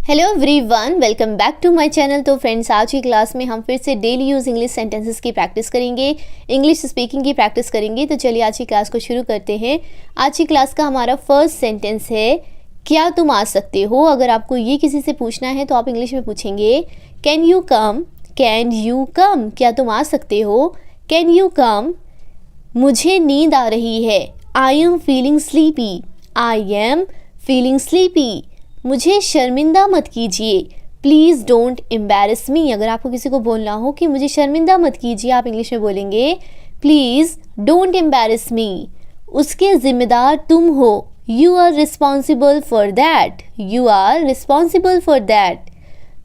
Hello everyone, welcome back to my channel. तो friends, आज की क्लास में हम फिर से डेली यूज़ इंग्लिश सेंटेंसेस की प्रैक्टिस करेंगे, इंग्लिश स्पीकिंग की प्रैक्टिस करेंगे। तो चलिए आज की क्लास को शुरू करते हैं। आज की क्लास का हमारा फर्स्ट सेंटेंस है, क्या तुम आ सकते हो। अगर आपको ये किसी से पूछना है तो आप इंग्लिश में पूछेंगे can you come, can you come, क्या तुम आ सकते हो। Can you come. मुझे नींद आ रही है, I am feeling sleepy, I am feeling sleepy. मुझे शर्मिंदा मत कीजिए, प्लीज़ डोंट एम्बैरस मी। अगर आपको किसी को बोलना हो कि मुझे शर्मिंदा मत कीजिए, आप इंग्लिश में बोलेंगे प्लीज़ डोंट एम्बैरस मी। उसके ज़िम्मेदार तुम हो, you are responsible for that, you are responsible for that.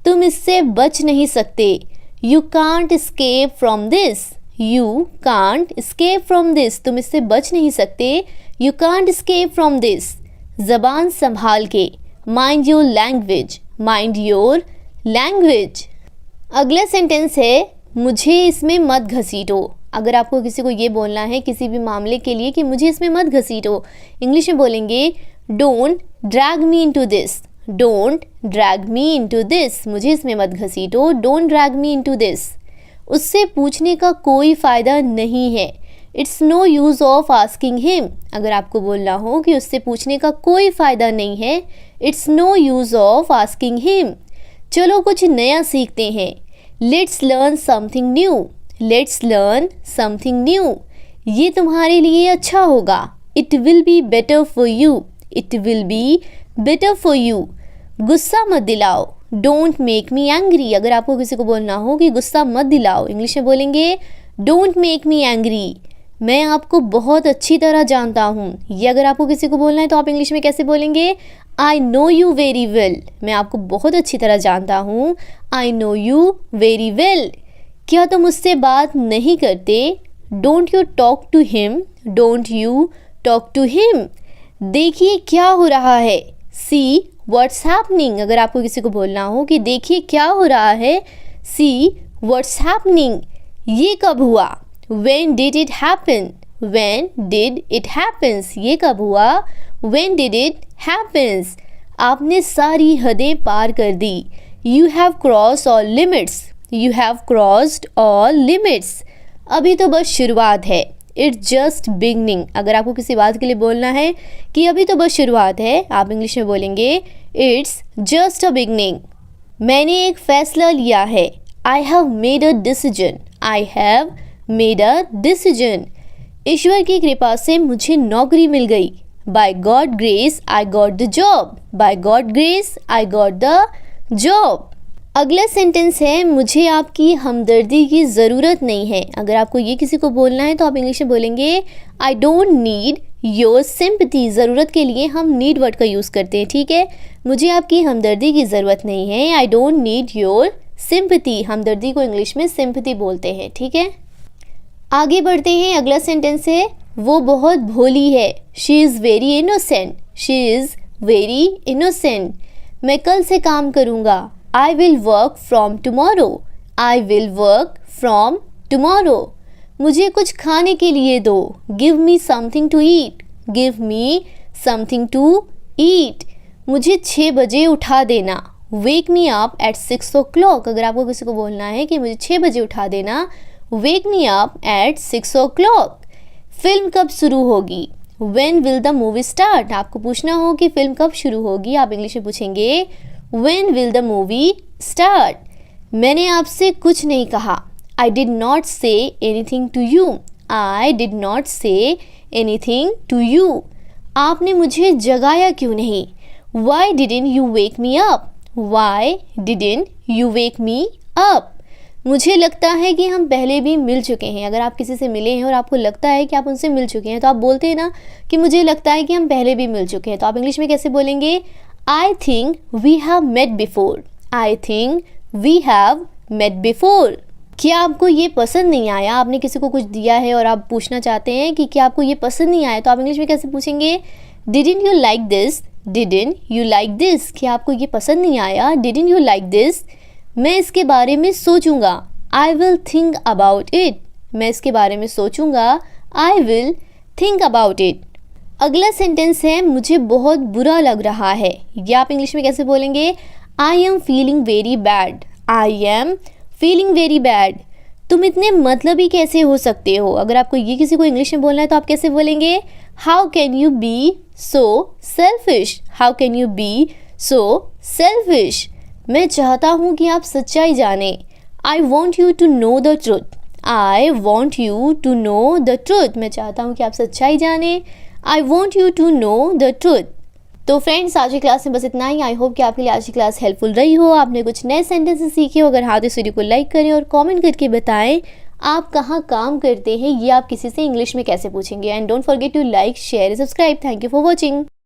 तुम इससे बच नहीं सकते, you can't escape from this, you can't escape from this. तुम इससे बच नहीं सकते, you can't escape from this. ज़बान संभाल के, mind your language, mind your language. अगला सेंटेंस है, मुझे इसमें मत घसीटो। अगर आपको किसी को ये बोलना है किसी भी मामले के लिए कि मुझे इसमें मत घसीटो, इंग्लिश में बोलेंगे don't drag me into this, don't drag me into this. मुझे इसमें मत घसीटो, don't drag me into this. उससे पूछने का कोई फ़ायदा नहीं है, it's no use of asking him. अगर आपको बोलना हो कि उससे पूछने का कोई फ़ायदा नहीं है, it's no use of asking him. चलो कुछ नया सीखते हैं, let's learn something new, let's learn something new. ये तुम्हारे लिए अच्छा होगा, it will be better for you, it will be better for you. गुस्सा मत दिलाओ, डोंट मेक मी एंग्री। अगर आपको किसी को बोलना हो कि गुस्सा मत दिलाओ, इंग्लिश में बोलेंगे डोंट मेक मी एंग्री। मैं आपको बहुत अच्छी तरह जानता हूँ। ये अगर आपको किसी को बोलना है तो आप इंग्लिश में कैसे बोलेंगे, I know you very well. मैं आपको बहुत अच्छी तरह जानता हूँ, I know you very well. क्या तुम उससे बात नहीं करते, don't you talk to him, don't you talk to him. देखिए क्या हो रहा है, सी व्हाट्स हैपनिंग। अगर आपको किसी को बोलना हो कि देखिए क्या हो रहा है, सी व्हाट्स हैपनिंग। ये कब हुआ, when did it happen, when did it happens। ये कब हुआ, when did it happens। आपने सारी हदें पार कर दी, you have crossed all limits, you have crossed all limits। अभी तो बस शुरुआत है, it's just beginning। अगर आपको किसी बात के लिए बोलना है कि अभी तो बस शुरुआत है, आप इंग्लिश में बोलेंगे it's just a beginning। मैंने एक फैसला लिया है, I have made a decision, I have made a decision। ईश्वर की कृपा से मुझे नौकरी मिल गई, by God grace I got the job, by God grace I got the job। अगला सेंटेंस है, मुझे आपकी हमदर्दी की ज़रूरत नहीं है। अगर आपको ये किसी को बोलना है तो आप इंग्लिश में बोलेंगे I don't need your sympathy। ज़रूरत के लिए हम need वर्ड का यूज़ करते हैं, ठीक है। मुझे आपकी हमदर्दी की ज़रूरत नहीं है, I don't need your sympathy। हमदर्दी को इंग्लिश में sympathy बोलते हैं, ठीक है। आगे बढ़ते हैं। अगला सेंटेंस है, वो बहुत भोली है, she is very innocent, she is very innocent. मैं कल से काम करूँगा, I will work from tomorrow, I will work from tomorrow. मुझे कुछ खाने के लिए दो, give me something to eat, give me something to eat. मुझे 6 बजे उठा देना, wake me up at 6 o'clock। अगर आपको किसी को बोलना है कि मुझे 6 बजे उठा देना, wake me up at 6 o'clock। Film कब शुरू होगी, when will the movie start. आपको पूछना हो कि फिल्म कब शुरू होगी, आप इंग्लिश में पूछेंगे when will the movie start. मैंने आपसे कुछ नहीं कहा, I did not say anything to you, I did not say anything to you. आपने मुझे जगाया क्यों नहीं, why didn't you wake me up, why didn't you wake me up. मुझे लगता है कि हम पहले भी मिल चुके हैं। अगर आप किसी से मिले हैं और आपको लगता है कि आप उनसे मिल चुके हैं तो आप बोलते हैं ना कि मुझे लगता है कि हम पहले भी मिल चुके हैं, तो आप इंग्लिश में कैसे बोलेंगे, I think we have met before, I think we have met before. क्या आपको ये पसंद नहीं आया, आपने किसी को कुछ दिया है और आप पूछना चाहते हैं कि क्या आपको ये पसंद नहीं आया, तो आप इंग्लिश में कैसे पूछेंगे, didn't you like this, didn't you like this. क्या आपको ये पसंद नहीं आया, डिडंट यू लाइक दिस। मैं इसके बारे में सोचूंगा, I will think about it, मैं इसके बारे में सोचूंगा, I will think about it. अगला सेंटेंस है, मुझे बहुत बुरा लग रहा है। ये आप इंग्लिश में कैसे बोलेंगे, I am feeling very bad, I am feeling very bad. तुम इतने मतलबी कैसे हो सकते हो? अगर आपको ये किसी को इंग्लिश में बोलना है तो आप कैसे बोलेंगे? How can you be so selfish, how can you be so selfish. मैं चाहता हूँ कि आप सच्चाई जाने, I want you to know the truth, I want you to know the truth. मैं चाहता हूँ कि आप सच्चाई जाने, I want you to know the truth. तो फ्रेंड्स, आज की क्लास में बस इतना ही। आई होप कि आपके लिए आज की क्लास हेल्पफुल रही हो, आपने कुछ नए सेंटेंसेस सीखे हो। अगर हाँ तो इस वीडियो को लाइक करें और कमेंट करके बताएं आप कहाँ काम करते हैं, ये आप किसी से इंग्लिश में कैसे पूछेंगे। And don't forget to like, share, subscribe. Thank you for watching.